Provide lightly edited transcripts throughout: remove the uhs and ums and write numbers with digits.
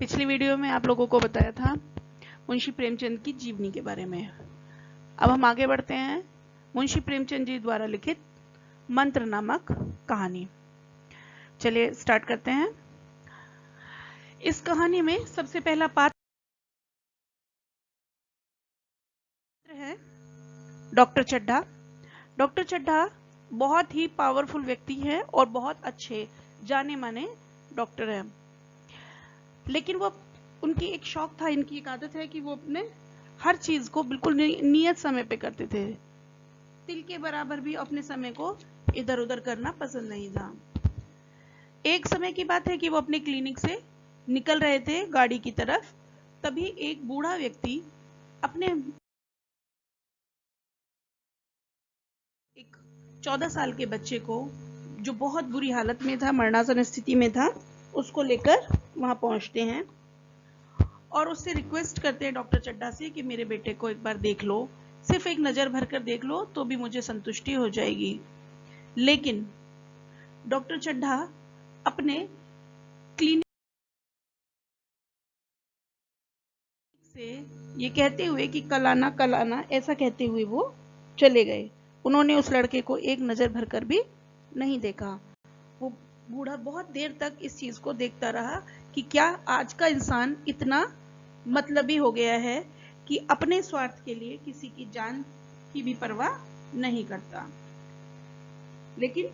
पिछली वीडियो में आप लोगों को बताया था मुंशी प्रेमचंद की जीवनी के बारे में। अब हम आगे बढ़ते हैं मुंशी प्रेमचंद जी द्वारा लिखित मंत्र नामक कहानी। चलिए स्टार्ट करते हैं। इस कहानी में सबसे पहला पात्र है डॉक्टर चड्ढा। डॉक्टर चड्ढा बहुत ही पावरफुल व्यक्ति है और बहुत अच्छे जाने माने डॉक्टर हैं। लेकिन वो उनकी एक शौक था, इनकी एक आदत है कि वो अपने हर चीज को बिल्कुल नियत समय पे करते थे। तिल के बराबर भी अपने समय को इधर उधर करना पसंद नहीं था। एक समय की बात है कि वो अपने क्लिनिक से निकल रहे थे गाड़ी की तरफ, तभी एक बूढ़ा व्यक्ति अपने एक 14 साल के बच्चे को, जो बहुत बुरी हालत में था, मरणासन स्थिति में था, उसको लेकर वहां पहुंचते हैं और उससे रिक्वेस्ट करते हैं डॉक्टर चड्ढा से कि मेरे बेटे को एक बार देख लो, सिर्फ एक नजर भर कर देख लो तो भी मुझे संतुष्टि हो जाएगी। लेकिन डॉक्टर चड्ढा अपने क्लिनिक से ये कहते हुए कि कल आना ऐसा कहते हुए वो चले गए। उन्होंने उस लड़के को एक नजर भर कर भी नहीं देखा। वो बूढ़ा बहुत देर तक इस चीज को देखता रहा कि क्या आज का इंसान इतना मतलबी हो गया है कि अपने स्वार्थ के लिए किसी की जान की भी परवाह नहीं करता। लेकिन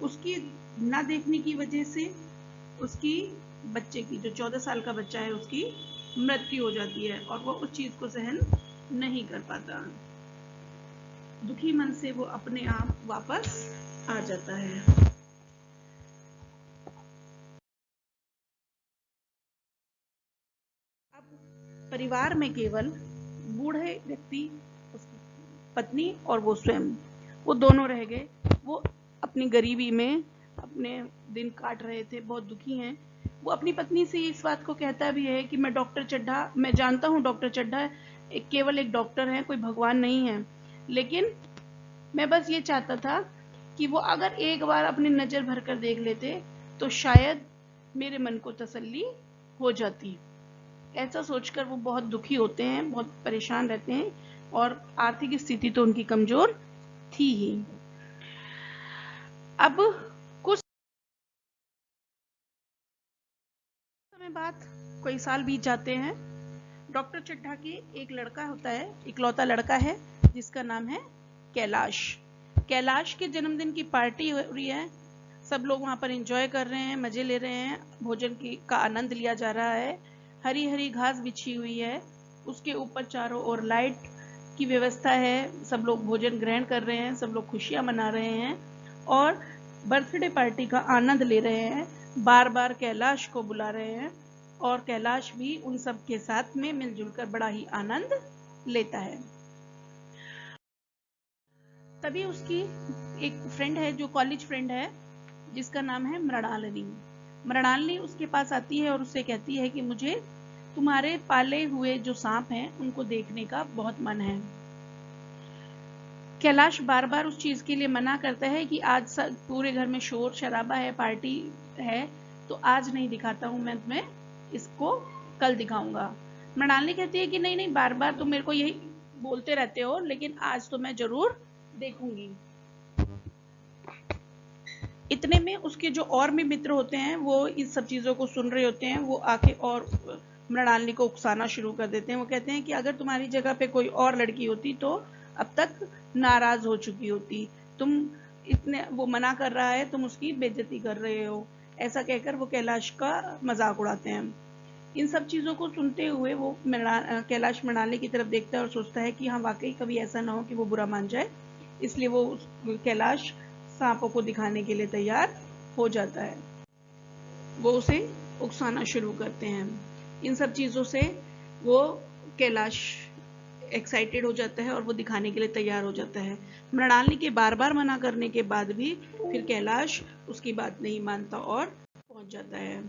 उसकी ना देखने की वजह से उसकी बच्चे की, जो 14 साल का बच्चा है, उसकी मृत्यु हो जाती है और वो उस चीज को सहन नहीं कर पाता। दुखी मन से वो अपने आप वापस आ जाता है। परिवार में केवल बूढ़े व्यक्ति, उसकी पत्नी और वो स्वयं, वो दोनों रह गए। वो अपनी गरीबी में अपने दिन काट रहे थे, बहुत दुखी हैं। वो अपनी पत्नी से इस बात को कहता भी है कि मैं डॉक्टर चड्ढा, मैं जानता हूँ डॉक्टर चड्ढा केवल एक डॉक्टर है, कोई भगवान नहीं है, लेकिन मैं बस ये चाहता था कि वो अगर एक बार अपनी नजर भर कर देख लेते तो शायद मेरे मन को तसल्ली हो जाती। ऐसा सोचकर वो बहुत दुखी होते हैं, बहुत परेशान रहते हैं और आर्थिक स्थिति तो उनकी कमजोर थी ही। अब कुछ समय बाद, कोई साल बीत जाते हैं। डॉक्टर चड्ढा के एक लड़का होता है, इकलौता लड़का है, जिसका नाम है कैलाश। कैलाश के जन्मदिन की पार्टी हो रही है, सब लोग वहां पर एंजॉय कर रहे हैं, मजे ले रहे हैं, भोजन का आनंद लिया जा रहा है। हरी हरी घास बिछी हुई है, उसके ऊपर चारों ओर लाइट की व्यवस्था है, सब लोग भोजन ग्रहण कर रहे हैं, सब लोग खुशियां मना रहे हैं और बर्थडे पार्टी का आनंद ले रहे हैं। बार बार कैलाश को बुला रहे हैं और कैलाश भी उन सब के साथ में मिलजुल कर बड़ा ही आनंद लेता है। तभी उसकी एक फ्रेंड है, जो कॉलेज फ्रेंड है, जिसका नाम है मृणालिनी। मृणालिनी उसके पास आती है और उससे कहती है कि मुझे तुम्हारे पाले हुए जो सांप हैं उनको देखने का बहुत मन है। कैलाश बार बार उस चीज के लिए मना करता है कि आज पूरे घर में शोर शराबा है, पार्टी है, तो आज नहीं दिखाता हूं मैं तुम्हें, इसको कल दिखाऊंगा। मृणालिनी कहती है कि नहीं नहीं, बार बार तुम मेरे को यही बोलते रहते हो, लेकिन आज तो मैं जरूर देखूंगी। इतने में उसके जो और भी मित्र होते हैं वो इस सब चीजों को सुन रहे होते हैं। वो आके और मृणालिनी को उकसाना शुरू कर देते हैं। वो कहते हैं कि अगर तुम्हारी जगह पे कोई और लड़की होती तो अब तक नाराज हो चुकी होती, तुम इतने, वो मना कर रहा है, तुम उसकी बेइज्जती कर रहे हो। ऐसा कहकर वो कैलाश का मजाक उड़ाते हैं। इन सब चीजों को सुनते हुए वो कैलाश मृणालिनी की तरफ देखता है और सोचता है कि हाँ, वाकई कभी ऐसा ना हो कि वो बुरा मान जाए। इसलिए वो कैलाश सांपों को दिखाने के लिए तैयार हो जाता है। वो उसे उकसाना शुरू करते हैं। इन सब चीजों से वो कैलाश एक्साइटेड हो जाता है और वो दिखाने के लिए तैयार हो जाता है। मृणालिनी के बार बार मना करने के बाद भी फिर कैलाश उसकी बात नहीं मानता और पहुंच जाता है।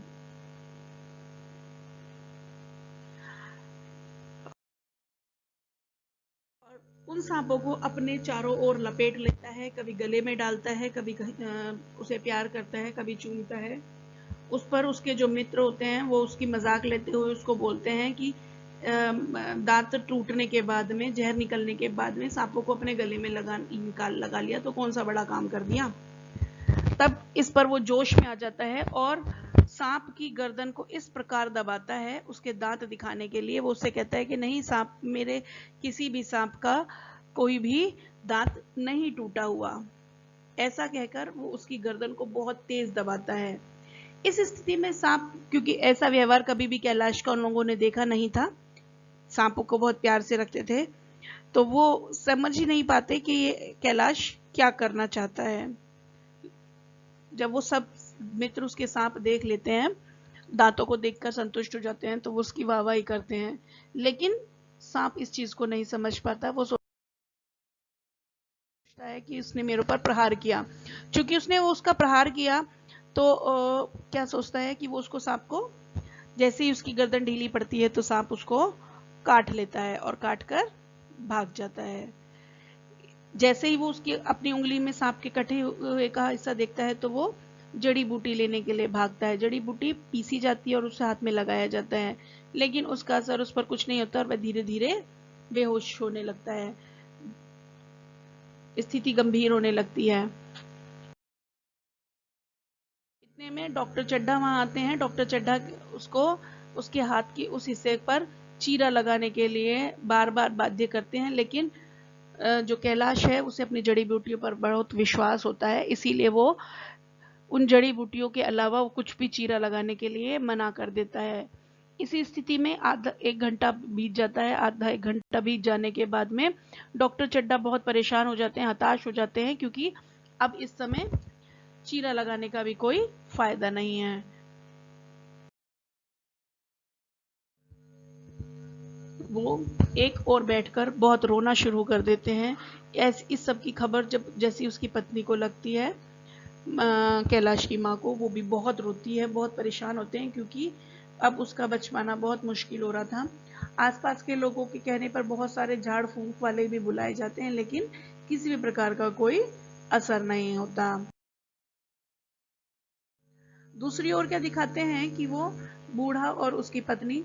उन सांपों को अपने चारों ओर लपेट लेता है, कभी गले में डालता है, कभी उसे प्यार करता है, कभी चूमता है उस पर उसके जो मित्र होते हैं वो उसकी मजाक लेते हुए उसको बोलते हैं कि दांत टूटने के बाद में, जहर निकलने के बाद में सांपों को अपने गले में लगा लिया तो कौन सा बड़ा काम कर दिया। तब इस पर वो जोश में आ जाता है और सांप की गर्दन को इस प्रकार दबाता है उसके दांत दिखाने के लिए। वो उससे कहता है कि नहीं, सांप मेरे किसी भी सांप का कोई भी दांत नहीं टूटा हुआ। ऐसा कहकर वो उसकी गर्दन को बहुत तेज दबाता है। इस स्थिति में सांप, क्योंकि ऐसा व्यवहार कभी भी कैलाश का उन लोगों ने देखा नहीं था, सांपों को बहुत प्यार से रखते थे, तो वो समझ ही नहीं पाते कि ये कैलाश क्या करना चाहता है। जब वो सब मित्र उसके सांप देख लेते हैं, दांतों को देखकर संतुष्ट हो जाते हैं, तो वो उसकी वाहवाही करते हैं। लेकिन सांप इस चीज को नहीं समझ पाता। वो सोचता है कि उसने मेरे ऊपर प्रहार किया। चूंकि उसने वो उसका प्रहार किया तो क्या सोचता है कि वो उसको, सांप को, जैसे ही उसकी गर्दन ढीली पड़ती है तो सांप उसको काट लेता है और काट कर भाग जाता है। जैसे ही वो उसकी अपनी उंगली में सांप के कटे हुए का हिस्सा देखता है तो वो जड़ी बूटी लेने के लिए भागता है। जड़ी बूटी पीसी जाती है और उसे हाथ में लगाया जाता है, लेकिन उसका असर उस पर कुछ नहीं होता और वह धीरे धीरे बेहोश होने लगता है। स्थिति गंभीर होने लगती है। इतने में डॉक्टर चड्ढा वहां आते हैं। डॉक्टर चड्ढा उसको उसके हाथ की उस हिस्से पर चीरा लगाने के लिए बार बार बाध्य करते हैं, लेकिन जो कैलाश है उसे अपनी जड़ी बूटियों पर बहुत विश्वास होता है, इसीलिए वो उन जड़ी बूटियों के अलावा वो कुछ भी चीरा लगाने के लिए मना कर देता है। इसी स्थिति में आधा एक घंटा बीत जाता है। आधा एक घंटा बीत जाने के बाद में डॉक्टर चड्ढा बहुत परेशान हो जाते हैं, हताश हो जाते हैं, क्योंकि अब इस समय चीरा लगाने का भी कोई फायदा नहीं है। वो एक और बैठकर बहुत रोना शुरू कर देते हैं। इस सब की खबर जब जैसी उसकी पत्नी को लगती है, कैलाश की माँ को, वो भी बहुत रोती है, बहुत परेशान होते हैं, क्योंकि अब उसका बच पाना बहुत मुश्किल हो रहा था। आसपास के लोगों के कहने पर बहुत सारे झाड़ फूंक वाले भी बुलाए जाते हैं, लेकिन किसी भी प्रकार का कोई असर नहीं होता। दूसरी ओर क्या दिखाते हैं कि वो बूढ़ा और उसकी पत्नी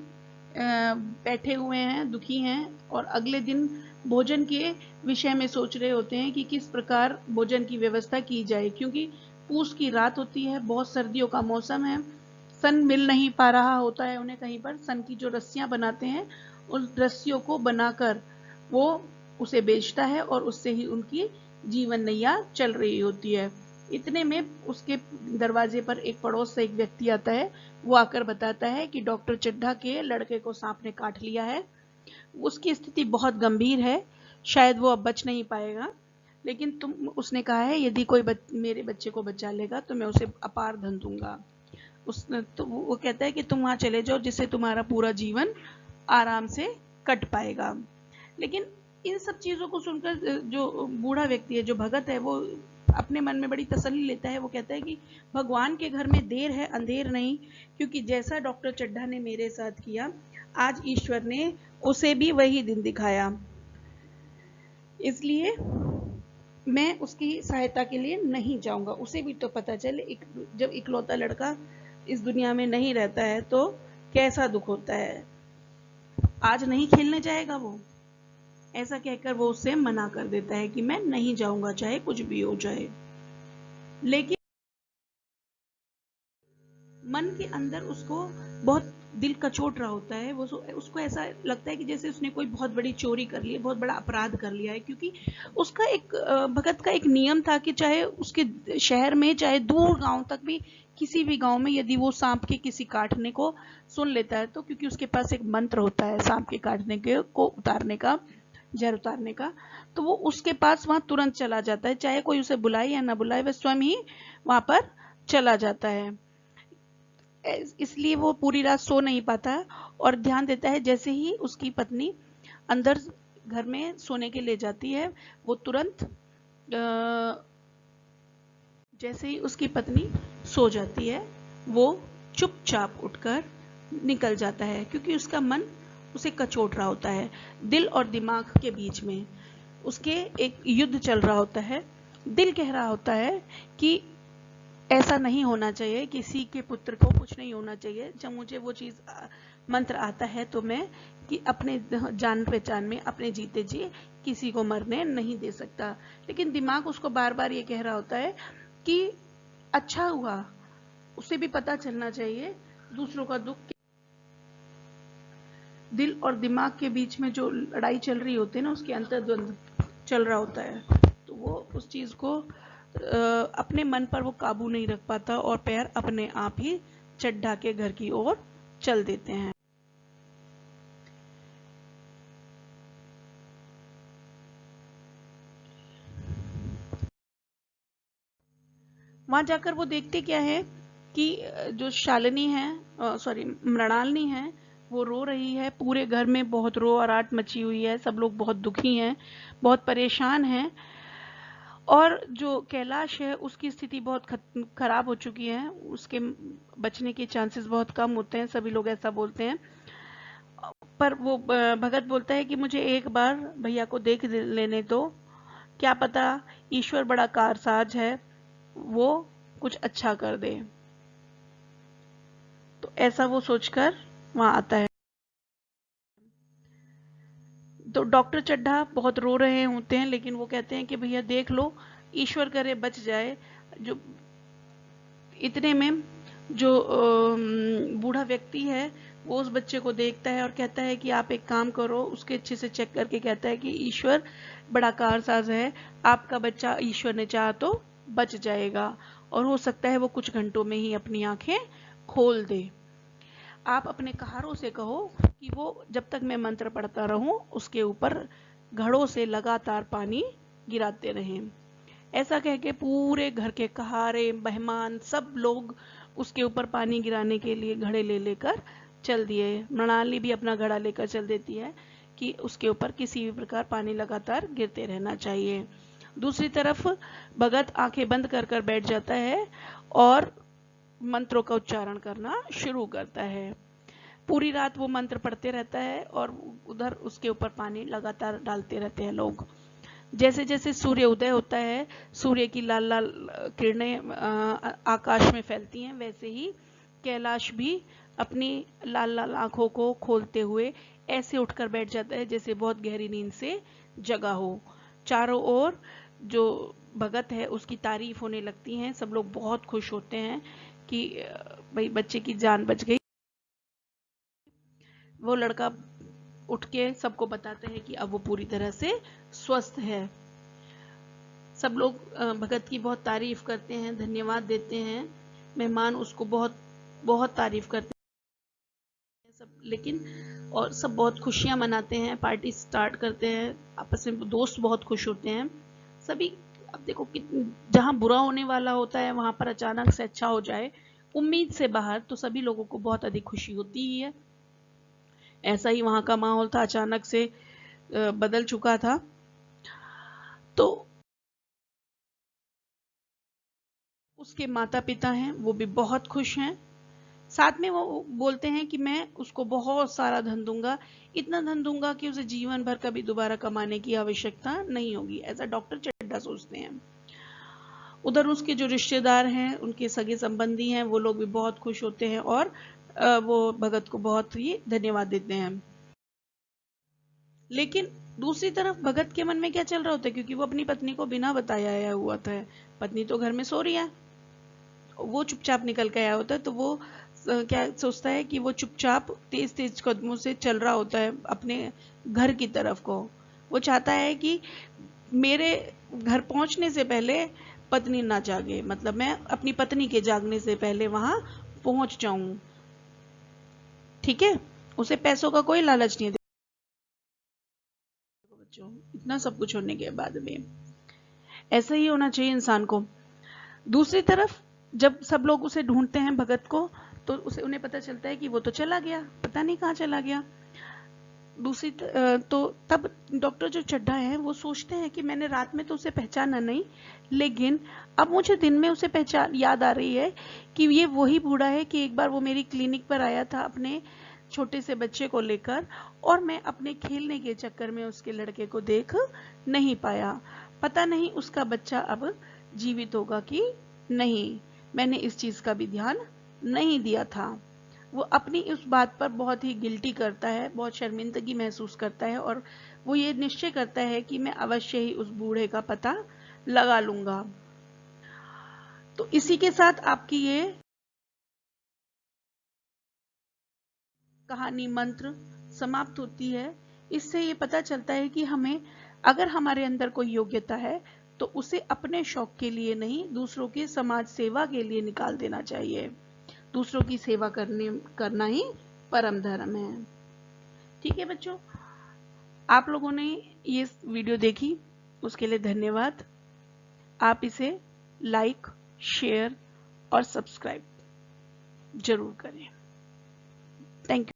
बैठे हुए हैं, दुखी हैं, और अगले दिन भोजन के विषय में सोच रहे होते हैं कि किस प्रकार भोजन की व्यवस्था की जाए, क्योंकि पूस की रात होती है, बहुत सर्दियों का मौसम है, सन मिल नहीं पा रहा होता है उन्हें कहीं पर। सन की जो रस्सियां बनाते हैं, उस रस्सियों को बनाकर वो उसे बेचता है और उससे ही उनकी जीवन नैया चल रही होती है। इतने में उसके दरवाजे पर एक पड़ोस से एक व्यक्ति आता है। वो आकर बताता है कि डॉक्टर चड्ढा के लड़के को सांप ने काट लिया है, उसकी स्थिति बहुत गंभीर है, शायद वो अब बच नहीं पाएगा, लेकिन उसने कहा है यदि कोई मेरे बच्चे को बचा लेगा तो मैं उसे अपार धन दूंगा। तो वो कहता है कि तुम वहां चले जाओ, जिससे तुम्हारा पूरा जीवन आराम से कट पाएगा। लेकिन इन सब चीजों को सुनकर जो बूढ़ा व्यक्ति है, जो भगत है, वो अपने मन में बड़ी तसल्ली लेता है। वो कहता है कि भगवान के घर में देर है अंधेर नहीं, क्योंकि जैसा डॉक्टर चड्ढा ने मेरे साथ किया, आज ईश्वर ने उसे भी वही दिन दिखाया, इसलिए मैं उसकी सहायता के लिए नहीं जाऊंगा। उसे भी तो पता चले, जब इकलौता लड़का इस दुनिया में नहीं रहता है तो कैसा दुख होता है। आज नहीं खेलने जाएगा वो, ऐसा कहकर वो उससे मना कर देता है कि मैं नहीं जाऊंगा चाहे कुछ भी हो जाए। लेकिन मन के अंदर उसको बहुत दिल कचोट रहा होता है। वो उसको ऐसा लगता है कि जैसे उसने कोई बहुत बड़ी चोरी कर ली है, बहुत बड़ा अपराध कर लिया है, क्योंकि उसका एक भगत का एक नियम था कि चाहे उसके शहर में, चाहे दूर गांव तक भी, किसी भी गांव में यदि वो सांप के किसी काटने को सुन लेता है, तो क्योंकि उसके पास एक मंत्र होता है सांप के काटने के को उतारने का, जहर उतारने का, तो वो उसके पास वहां तुरंत चला जाता है, चाहे कोई उसे बुलाए या ना बुलाए, वह स्वयं ही वहां पर चला जाता है। इसलिए वो पूरी रात सो नहीं पाता और ध्यान देता है। जैसे ही उसकी पत्नी अंदर घर में सोने के लिए जाती है, वो तुरंत जैसे ही उसकी पत्नी सो जाती है, वो चुपचाप उठकर निकल जाता है, क्योंकि उसका मन उसे कचोट रहा होता है। दिल और दिमाग के बीच में उसके एक युद्ध चल रहा होता है। दिल कह रहा होता है कि ऐसा नहीं होना चाहिए, किसी के पुत्र को कुछ नहीं होना चाहिए। जब मुझे वो चीज़ मंत्र आता है तो मैं कि अपने जान पहचान में अपने जीते जी किसी को मरने नहीं दे सकता। लेकिन दिमाग उसको बार बार ये कह रहा होता है कि अच्छा हुआ, उसे भी पता चलना चाहिए दूसरों का दुख। दिल और दिमाग के बीच में जो लड़ाई चल रही होती है ना, उसके अंतर्द्वंद चल रहा होता है, तो वो उस चीज को अपने मन पर वो काबू नहीं रख पाता और पैर अपने आप ही चड्ढा के घर की ओर चल देते हैं। वहां जाकर वो देखते क्या है कि जो शालिनी है, सॉरी मृणालिनी है, वो रो रही है। पूरे घर में बहुत रो आराट मची हुई है, सब लोग बहुत दुखी हैं, बहुत परेशान हैं। और जो कैलाश है उसकी स्थिति बहुत खराब हो चुकी है, उसके बचने के चांसेस बहुत कम होते हैं, सभी लोग ऐसा बोलते हैं। पर वो भगत बोलता है कि मुझे एक बार भैया को देख लेने दो, क्या पता ईश्वर बड़ा कारसाज है, वो कुछ अच्छा कर दे। तो ऐसा वो सोचकर वहां आता है। तो डॉक्टर चड्ढा बहुत रो रहे होते हैं, लेकिन वो कहते हैं कि भैया देख लो, ईश्वर करे बच जाए। जो इतने में जो बूढ़ा व्यक्ति है वो उस बच्चे को देखता है और कहता है कि आप एक काम करो, उसके अच्छे से चेक करके कहता है कि ईश्वर बड़ा कारसाज है, आपका बच्चा ईश्वर ने चाहा तो बच जाएगा और हो सकता है वो कुछ घंटों में ही अपनी आंखें खोल दे। आप अपने कहारों से कहो कि वो जब तक मैं मंत्र पढ़ता रहूं उसके ऊपर घड़ों से लगातार पानी गिराते रहें। ऐसा कह के पूरे घर के कहारे मेहमान सब लोग उसके ऊपर पानी गिराने के लिए घड़े ले लेकर चल दिए। मृणालिनी भी अपना घड़ा लेकर चल देती है कि उसके ऊपर किसी भी प्रकार पानी लगातार गिरते रहना चाहिए। दूसरी तरफ भगत आंखें बंद कर कर बैठ जाता है और मंत्रों का उच्चारण करना शुरू करता है। पूरी रात वो मंत्र पढ़ते रहता है और उधर उसके ऊपर पानी लगातार डालते रहते हैं लोग। जैसे जैसे सूर्य उदय होता है, सूर्य की लाल लाल किरणें आकाश में फैलती हैं, वैसे ही कैलाश भी अपनी लाल लाल आंखों को खोलते हुए ऐसे उठकर बैठ जाता है जैसे बहुत गहरी नींद से जगा हो। चारों ओर जो भगत है उसकी तारीफ होने लगती है, सब लोग बहुत खुश होते हैं कि भाई बच्चे की जान बच गई। वो लड़का उठ के सबको बताता है कि अब वो पूरी तरह से स्वस्थ है। सब लोग भगत की बहुत तारीफ करते हैं, धन्यवाद देते हैं। मेहमान उसको बहुत बहुत तारीफ करते हैं सब, लेकिन और सब बहुत खुशियां मनाते हैं, पार्टी स्टार्ट करते हैं, आपस में दोस्त बहुत खुश होते हैं सभी। अब देखो कि जहां बुरा होने वाला होता है वहां पर अचानक से अच्छा हो जाए उम्मीद से बाहर, तो सभी लोगों को बहुत अधिक खुशी होती ही है। ऐसा ही वहां का माहौल था, अचानक से बदल चुका था। तो उसके माता पिता हैं वो भी बहुत खुश हैं। साथ में वो बोलते हैं कि मैं उसको बहुत सारा धन दूंगा, इतना धन दूंगा कि उसे जीवन भर कभी दोबारा कमाने की आवश्यकता नहीं होगी, ऐसा डॉक्टर चड्ढा सोचते हैं। उधर उसके जो रिश्तेदार हैं, उनके सगे संबंधी हैं, वो लोग भी बहुत खुश होते हैं और वो भगत को बहुत ही धन्यवाद देते हैं। लेकिन दूसरी तरफ भगत के मन में क्या चल रहा होता है, क्योंकि वो अपनी पत्नी को बिना बताया आया हुआ था, पत्नी तो घर में सो रही है, वो चुपचाप निकल के आया होता है, तो वो क्या सोचता है कि वो चुपचाप तेज तेज कदमों से चल रहा होता है अपने घर की तरफ को। वो चाहता है कि मेरे घर पहुंचने से पहले पत्नी ना जागे, मतलब मैं अपनी पत्नी के जागने से पहले वहां पहुंच जाऊं। ठीक है, उसे पैसों का कोई लालच नहीं है बच्चों, इतना सब कुछ होने के बाद में ऐसा ही होना चाहिए इंसान को। दूसरी तरफ जब सब लोग उसे ढूंढते हैं भगत को, तो उसे उन्हें पता चलता है कि वो तो चला गया, पता नहीं कहाँ चला गया। दूसरी तो तब डॉक्टर जो चड्ढा है वो सोचते हैं कि मैंने रात में तो उसे पहचाना नहीं, लेकिन अब मुझे दिन में उसे पहचान याद आ रही है कि ये वही बूढ़ा है कि एक बार वो मेरी क्लिनिक पर आया था अपने छोटे से बच्चे को लेकर, और मैं अपने खेलने के चक्कर में उसके लड़के को देख नहीं पाया। पता नहीं उसका बच्चा अब जीवित होगा कि नहीं। मैंने इस चीज का भी ध्यान नहीं दिया था। वो अपनी उस बात पर बहुत ही गिल्टी करता है, बहुत शर्मिंदगी महसूस करता है और वो ये निश्चय करता है कि मैं अवश्य ही उस बूढ़े का पता लगा लूंगा। तो इसी के साथ आपकी ये कहानी मंत्र समाप्त होती है। इससे ये पता चलता है कि हमें, अगर हमारे अंदर कोई योग्यता है तो उसे अपने शौक के लिए नहीं, दूसरों की समाज सेवा के लिए निकाल देना चाहिए। दूसरों की सेवा करना ही परम धर्म है। ठीक है बच्चों, आप लोगों ने ये वीडियो देखी उसके लिए धन्यवाद। आप इसे लाइक, शेयर और सब्सक्राइब जरूर करें। Thank you.